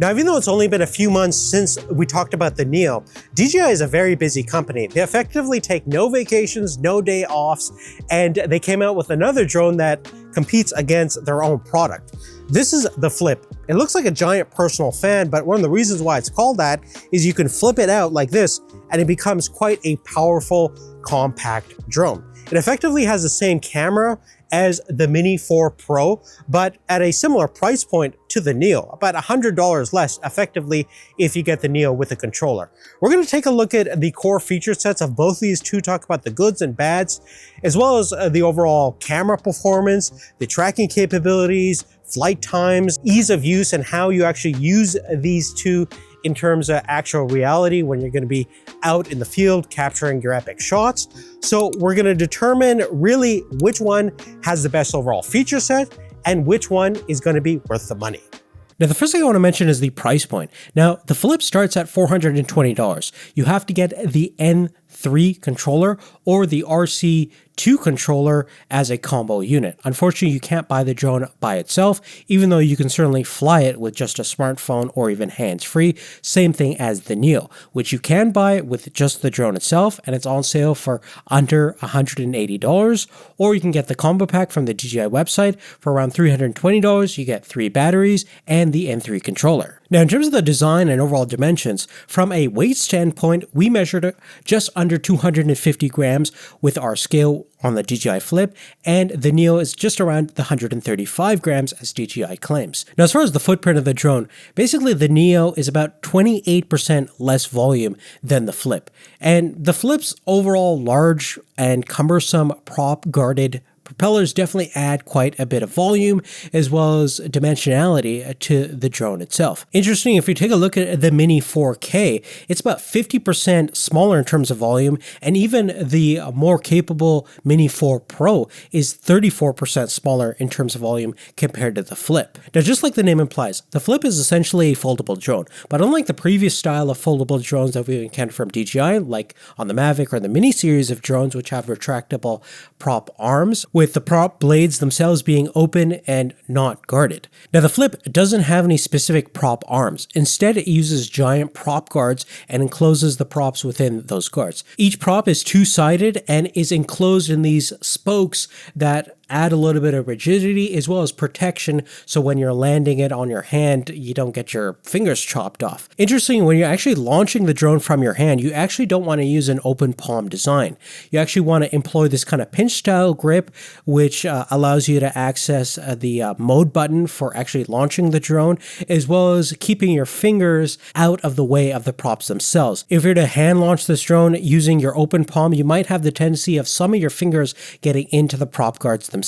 Now, even though it's only been a few months since we talked about the Neo, DJI is a very busy company. They effectively take no vacations, no day offs, and they came out with another drone that competes against their own product. This is the Flip. It looks like a giant personal fan, but one of the reasons why it's called that is you can flip it out like this, and it becomes quite a powerful, compact drone. It effectively has the same camera as the Mini 4 Pro, but at a similar price point to the Neo, about $100 less effectively if you get the Neo with a controller. We're going to take a look at the core feature sets of both these two, talk about the goods and bads, as well as the overall camera performance, the tracking capabilities, flight times, ease of use, and how you actually use these two in terms of actual reality when you're going to be out in the field capturing your epic shots. So we're going to determine really which one has the best overall feature set and which one is going to be worth the money. Now, the first thing I want to mention is the price point. Now, the Flip starts at $420. You have to get the N3 controller or the RC2 controller as a combo unit. Unfortunately, you can't buy the drone by itself, even though you can certainly fly it with just a smartphone or even hands-free. Same thing as the Neo, which you can buy with just the drone itself, and it's on sale for under $180. Or you can get the combo pack from the DJI website for around $320. You get 3 batteries and the N3 controller. Now, in terms of the design and overall dimensions, from a weight standpoint, we measured just under 250 grams with our scale on the DJI Flip, and the Neo is just around the 135 grams as DJI claims. Now, as far as the footprint of the drone, basically the Neo is about 28% less volume than the Flip. And the Flip's overall large and cumbersome prop-guarded propellers definitely add quite a bit of volume as well as dimensionality to the drone itself. Interesting, if you take a look at the Mini 4K, it's about 50% smaller in terms of volume, and even the more capable Mini 4 Pro is 34% smaller in terms of volume compared to the Flip. Now, just like the name implies, the Flip is essentially a foldable drone, but unlike the previous style of foldable drones that we've encountered from DJI, like on the Mavic or the Mini series of drones which have retractable prop arms, with the prop blades themselves being open and not guarded. Now, the Flip doesn't have any specific prop arms. Instead, it uses giant prop guards and encloses the props within those guards. Each prop is two-sided and is enclosed in these spokes that add a little bit of rigidity as well as protection, so when you're landing it on your hand, you don't get your fingers chopped off. Interesting, when you're actually launching the drone from your hand, you actually don't want to use an open palm design. You actually want to employ this kind of pinch style grip, which allows you to access the mode button for actually launching the drone, as well as keeping your fingers out of the way of the props themselves. If you're to hand launch this drone using your open palm, you might have the tendency of some of your fingers getting into the prop guards themselves,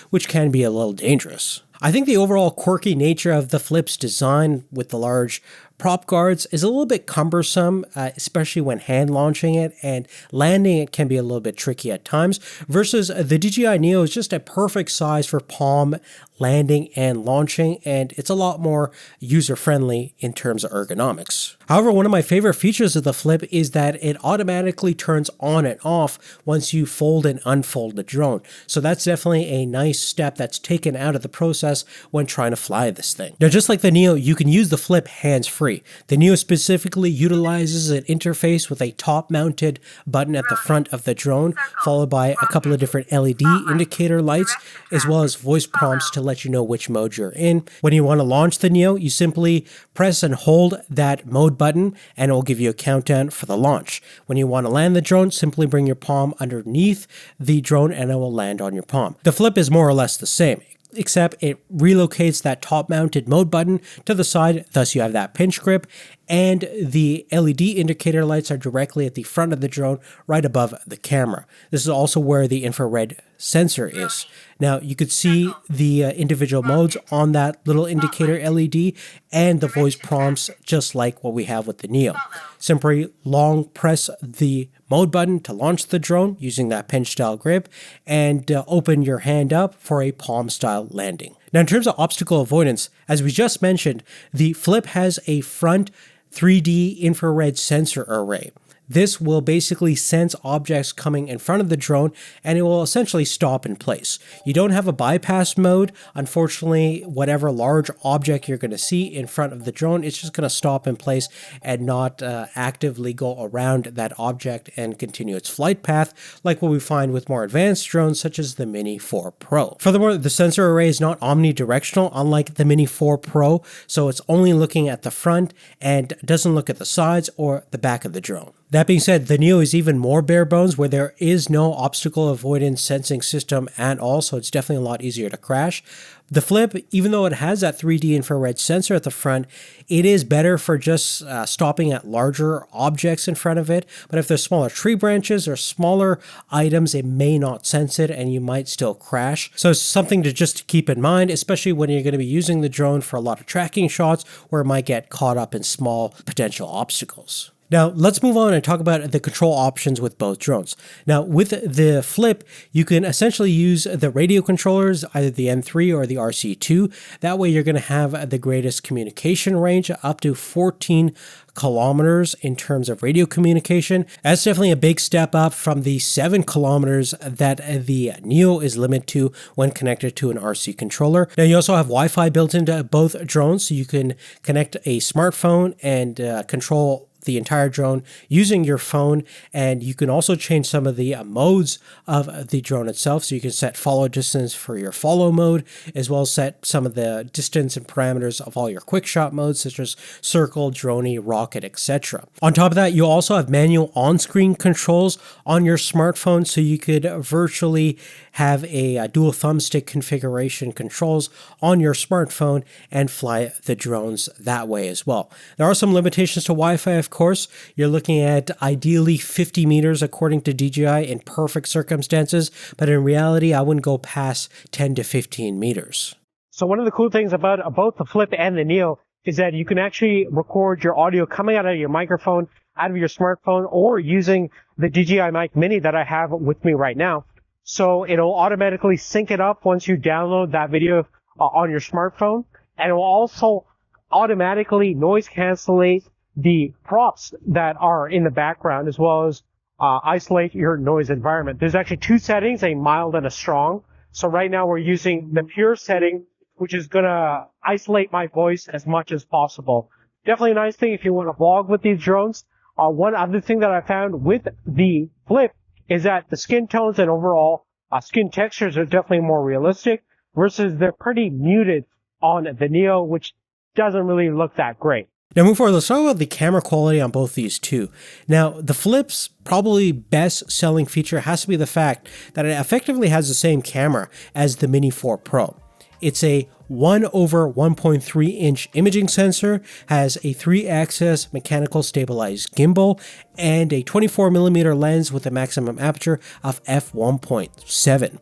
which can be a little dangerous. I think the overall quirky nature of the Flip's design with the large prop guards is a little bit cumbersome, especially when hand launching it, and landing it can be a little bit tricky at times, versus the DJI Neo is just a perfect size for palm landing and launching, and it's a lot more user-friendly in terms of ergonomics. However, one of my favorite features of the Flip is that it automatically turns on and off once you fold and unfold the drone. So that's definitely a nice step that's taken out of the process when trying to fly this thing. Now, just like the Neo, you can use the Flip hands-free. The Neo specifically utilizes an interface with a top-mounted button at the front of the drone, followed by a couple of different LED indicator lights, as well as voice prompts to let you know which mode you're in. When you want to launch the Neo, you simply press and hold that mode button and it will give you a countdown for the launch. When you want to land the drone, simply bring your palm underneath the drone and it will land on your palm. The Flip is more or less the same, except it relocates that top-mounted mode button to the side, thus you have that pinch grip, and the LED indicator lights are directly at the front of the drone, right above the camera. This is also where the infrared sensor is. Now, you could see the individual modes on that little indicator LED and the voice prompts just like what we have with the Neo. Simply long press the mode button to launch the drone using that pinch style grip and open your hand up for a palm style landing. Now, in terms of obstacle avoidance, as we just mentioned, the Flip has a front 3D infrared sensor array. This will basically sense objects coming in front of the drone, and it will essentially stop in place. You don't have a bypass mode. Unfortunately, whatever large object you're going to see in front of the drone, it's just going to stop in place and not actively go around that object and continue its flight path, like what we find with more advanced drones such as the Mini 4 Pro. Furthermore, the sensor array is not omnidirectional, unlike the Mini 4 Pro, so it's only looking at the front and doesn't look at the sides or the back of the drone. That being said, the Neo is even more bare bones, where there is no obstacle avoidance sensing system at all, so it's definitely a lot easier to crash. The Flip, even though it has that 3D infrared sensor at the front, it is better for just stopping at larger objects in front of it. But if there's smaller tree branches or smaller items, it may not sense it and you might still crash. So it's something to just keep in mind, especially when you're going to be using the drone for a lot of tracking shots where it might get caught up in small potential obstacles. Now, let's move on and talk about the control options with both drones. Now, with the Flip, you can essentially use the radio controllers, either the M3 or the RC2. That way, you're going to have the greatest communication range, up to 14 kilometers in terms of radio communication. That's definitely a big step up from the 7 kilometers that the Neo is limited to when connected to an RC controller. Now, you also have Wi-Fi built into both drones, so you can connect a smartphone and control the entire drone using your phone, and you can also change some of the modes of the drone itself. So you can set follow distance for your follow mode, as well as set some of the distance and parameters of all your quick shot modes, such as circle, droney, rocket, etc. On top of that, you also have manual on-screen controls on your smartphone, so you could virtually have a dual thumbstick configuration controls on your smartphone and fly the drones that way as well. There are some limitations to Wi-Fi, of course. You're looking at ideally 50 meters according to DJI in perfect circumstances, but in reality, I wouldn't go past 10 to 15 meters. So one of the cool things about both the Flip and the Neo is that you can actually record your audio coming out of your microphone, out of your smartphone, or using the DJI Mic Mini that I have with me right now. So it'll automatically sync it up once you download that video on your smartphone, and it will also automatically noise cancellate the props that are in the background, as well as isolate your noise environment. There's actually 2 settings, a mild and a strong. So right now we're using the pure setting, which is going to isolate my voice as much as possible. Definitely a nice thing if you want to vlog with these drones. One other thing that I found with the Flip is that the skin tones and overall skin textures are definitely more realistic, versus they're pretty muted on the Neo, which doesn't really look that great. Now, moving forward, let's talk about the camera quality on both these two. Now, the Flip's probably best selling feature has to be the fact that it effectively has the same camera as the Mini 4 Pro. It's a 1/1.3 inch imaging sensor, has a 3-axis mechanical stabilized gimbal, and a 24mm lens with a maximum aperture of f1.7.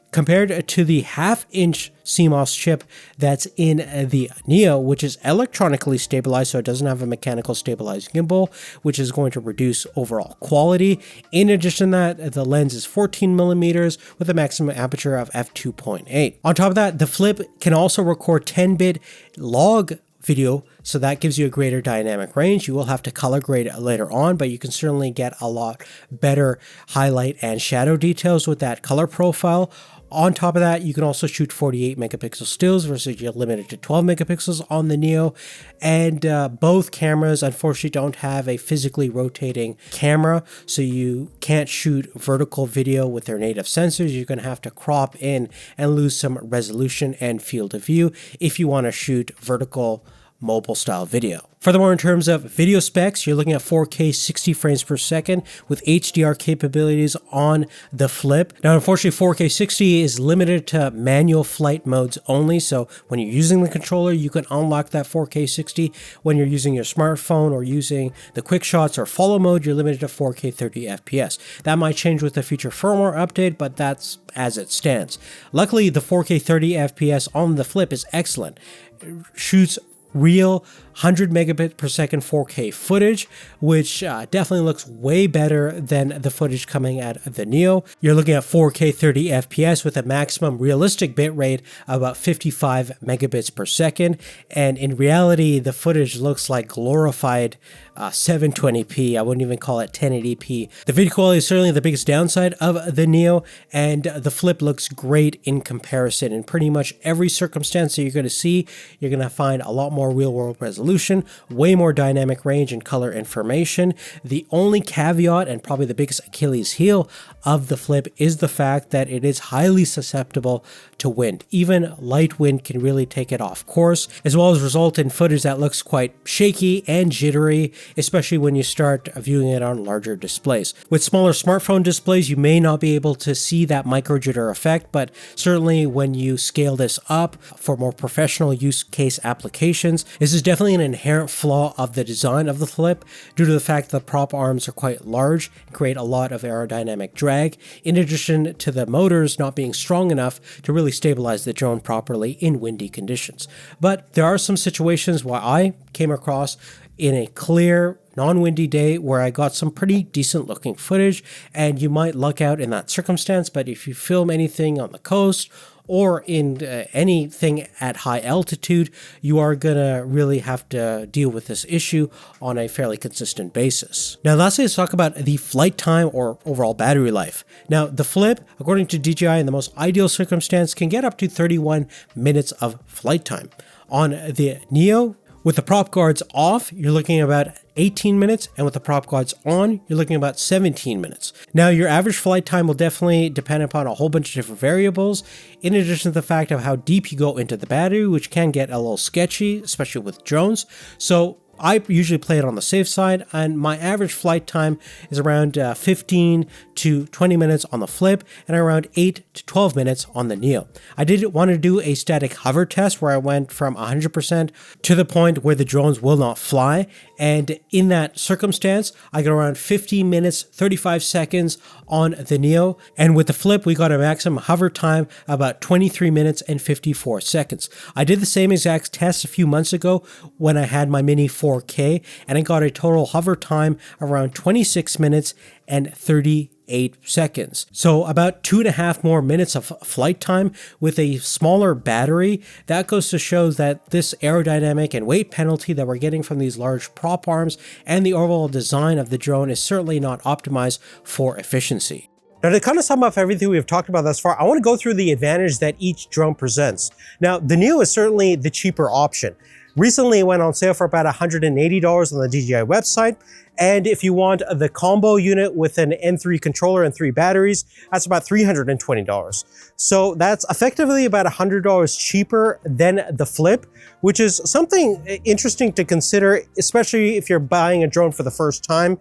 Compared to the 1/2 inch CMOS chip that's in the Neo, which is electronically stabilized, so it doesn't have a mechanical stabilized gimbal, which is going to reduce overall quality. In addition to that, the lens is 14mm with a maximum aperture of f2.8. On top of that, the Flip can also record 10-bit log video, so that gives you a greater dynamic range. You will have to color grade it later on, but you can certainly get a lot better highlight and shadow details with that color profile. On top of that, you can also shoot 48 megapixel stills versus you're limited to 12 megapixels on the Neo. And both cameras unfortunately don't have a physically rotating camera, so you can't shoot vertical video with their native sensors. You're going to have to crop in and lose some resolution and field of view if you want to shoot vertical mobile style video. Furthermore, in terms of video specs, you're looking at 4K 60 frames per second with HDR capabilities on the Flip. Now, unfortunately, 4K 60 is limited to manual flight modes only, so when you're using the controller, you can unlock that 4K 60. When you're using your smartphone or using the quick shots or follow mode, you're limited to 4K 30 FPS. That might change with the future firmware update, but that's as it stands. Luckily, the 4K 30 FPS on the Flip is excellent. It shoots real 100 megabit per second 4K footage, which definitely looks way better than the footage coming at the Neo. You're looking at 4K 30 FPS with a maximum realistic bitrate of about 55 megabits per second, and in reality the footage looks like glorified 720p. I wouldn't even call it 1080p. The video quality is certainly the biggest downside of the Neo, and the Flip looks great in comparison. In pretty much every circumstance that you're going to see, you're going to find a lot more real-world resolution, way more dynamic range and color information. The only caveat, and probably the biggest Achilles heel of the Flip, is the fact that it is highly susceptible to wind. Even light wind can really take it off course, as well as result in footage that looks quite shaky and jittery, especially when you start viewing it on larger displays. With smaller smartphone displays, you may not be able to see that micro jitter effect, but certainly when you scale this up for more professional use case applications, this is definitely an inherent flaw of the design of the Flip due to the fact that the prop arms are quite large and create a lot of aerodynamic drag, in addition to the motors not being strong enough to really stabilize the drone properly in windy conditions. But there are some situations where I came across in a clear, non-windy day where I got some pretty decent looking footage, and you might luck out in that circumstance. But if you film anything on the coast or in anything at high altitude, you are gonna really have to deal with this issue on a fairly consistent basis. Now lastly, let's talk about the flight time or overall battery life. Now the Flip, according to DJI, in the most ideal circumstance, can get up to 31 minutes of flight time. On the Neo, with the prop guards off, you're looking at about 18 minutes, and with the prop guards on, you're looking at about 17 minutes. Now, your average flight time will definitely depend upon a whole bunch of different variables, in addition to the fact of how deep you go into the battery, which can get a little sketchy, especially with drones. So I usually play it on the safe side, and my average flight time is around 15 to 20 minutes on the Flip and around 8 to 12 minutes on the Neo. I did want to do a static hover test where I went from 100% to the point where the drones will not fly, and in that circumstance, I got around 15 minutes, 35 seconds on the Neo, and with the Flip, we got a maximum hover time about 23 minutes and 54 seconds. I did the same exact test a few months ago when I had my Mini 4K, and I got a total hover time around 26 minutes and 38 seconds. So about 2.5 more minutes of flight time with a smaller battery. That goes to show that this aerodynamic and weight penalty that we're getting from these large prop arms and the overall design of the drone is certainly not optimized for efficiency. Now, to kind of sum up everything we've talked about thus far, I want to go through the advantage that each drone presents. Now, the Neo is certainly the cheaper option. Recently, it went on sale for about $180 on the DJI website. And if you want the combo unit with an N3 controller and 3 batteries, that's about $320. So that's effectively about $100 cheaper than the Flip, which is something interesting to consider, especially if you're buying a drone for the first time.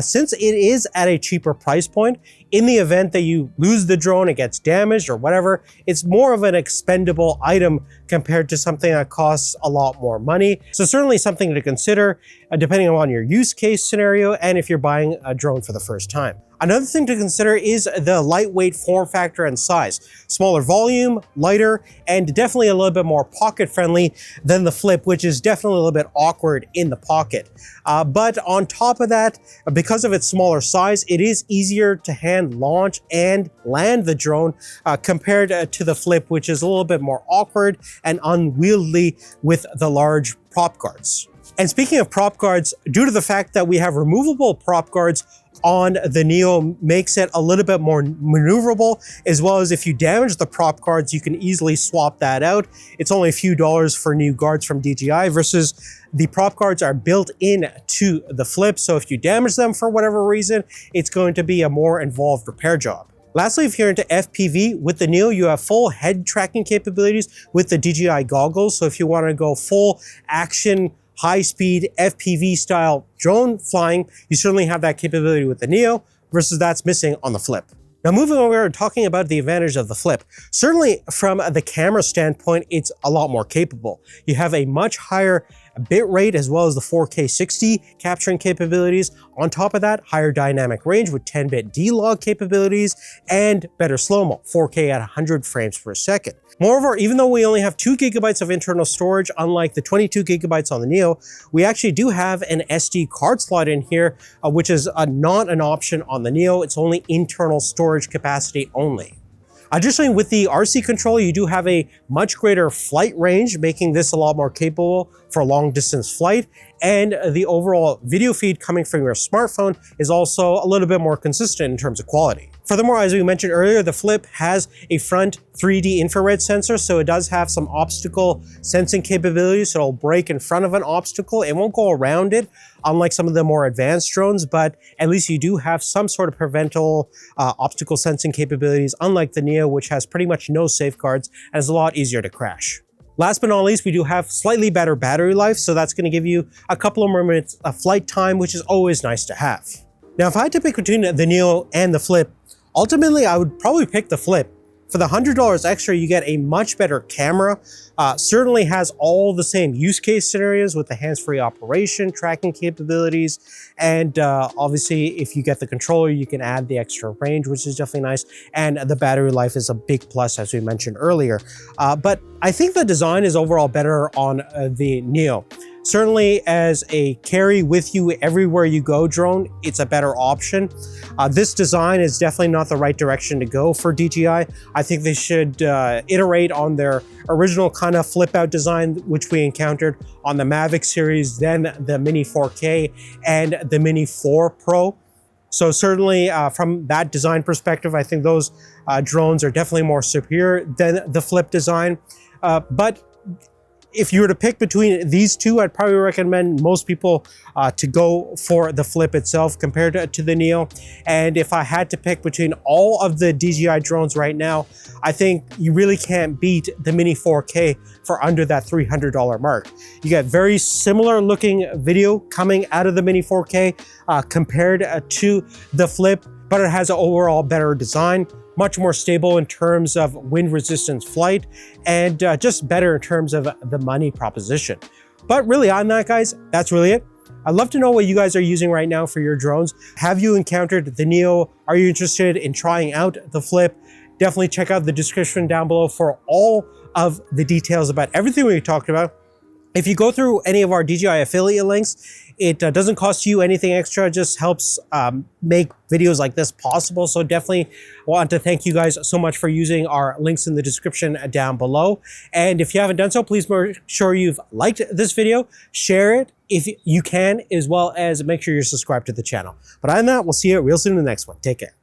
Since it is at a cheaper price point, in the event that you lose the drone, it gets damaged or whatever, it's more of an expendable item compared to something that costs a lot more money. So certainly something to consider depending on your use case scenario and if you're buying a drone for the first time. Another thing to consider is the lightweight form factor and size. Smaller volume, lighter, and definitely a little bit more pocket friendly than the Flip, which is definitely a little bit awkward in the pocket. But on top of that, because of its smaller size, it is easier to hand launch and land the drone compared to the Flip, which is a little bit more awkward and unwieldy with the large prop guards. And speaking of prop guards, due to the fact that we have removable prop guards on the Neo, makes it a little bit more maneuverable, as well as if you damage the prop guards, you can easily swap that out. It's only a few dollars for new guards from DJI versus the prop guards are built in to the Flip. So if you damage them for whatever reason, it's going to be a more involved repair job. Lastly, if you're into FPV, with the Neo, you have full head tracking capabilities with the DJI goggles. So if you want to go full action, high-speed FPV style drone flying, you certainly have that capability with the Neo versus that's missing on the Flip. Now moving over and talking about the advantage of the Flip, certainly from the camera standpoint, it's a lot more capable. You have a much higher bit rate as well as the 4K 60 capturing capabilities. On top of that, higher dynamic range with 10-bit D-Log capabilities and better slow-mo, 4K at 100 frames per second. Moreover, even though we only have 2 gigabytes of internal storage, unlike the 22 gigabytes on the Neo, we actually do have an SD card slot in here, which is not an option on the Neo. It's only internal storage capacity only. Additionally, with the RC controller, you do have a much greater flight range, making this a lot more capable for long distance flight. And the overall video feed coming from your smartphone is also a little bit more consistent in terms of quality. Furthermore, as we mentioned earlier, the Flip has a front 3D infrared sensor, so it does have some obstacle sensing capabilities. So it'll brake in front of an obstacle. It won't go around it, unlike some of the more advanced drones, but at least you do have some sort of preventable obstacle sensing capabilities, unlike the Neo, which has pretty much no safeguards and is a lot easier to crash. Last but not least, we do have slightly better battery life, so that's going to give you a couple of more minutes of flight time, which is always nice to have. Now, if I had to pick between the Neo and the Flip, ultimately, I would probably pick the Flip. For the $100 extra, you get a much better camera. Certainly has all the same use case scenarios with the hands-free operation, tracking capabilities, and obviously, if you get the controller, you can add the extra range, which is definitely nice. And the battery life is a big plus, as we mentioned earlier. But I think the design is overall better on the Neo. Certainly as a carry with you everywhere you go drone, it's a better option. This design is definitely not the right direction to go for DJI. I think they should iterate on their original kind of flip out design, which we encountered on the Mavic series, then the Mini 4K and the Mini 4 Pro. So certainly from that design perspective, I think those drones are definitely more superior than the Flip design. But if you were to pick between these two, I'd probably recommend most people to go for the Flip itself compared to the Neo. And if I had to pick between all of the DJI drones right now, I think you really can't beat the Mini 4K for under that $300 mark. You get very similar looking video coming out of the Mini 4K compared to the Flip, but it has an overall better design, much more stable in terms of wind resistance flight, and just better in terms of the money proposition. But really on that, guys, that's really it. I'd love to know what you guys are using right now for your drones. Have you encountered the Neo? Are you interested in trying out the Flip? Definitely check out the description down below for all of the details about everything we talked about. If you go through any of our DJI affiliate links, it doesn't cost you anything extra, it just helps make videos like this possible. So definitely want to thank you guys so much for using our links in the description down below. And if you haven't done so, please make sure you've liked this video, share it if you can, as well as make sure you're subscribed to the channel. But other than that, we'll see you real soon in the next one. Take care.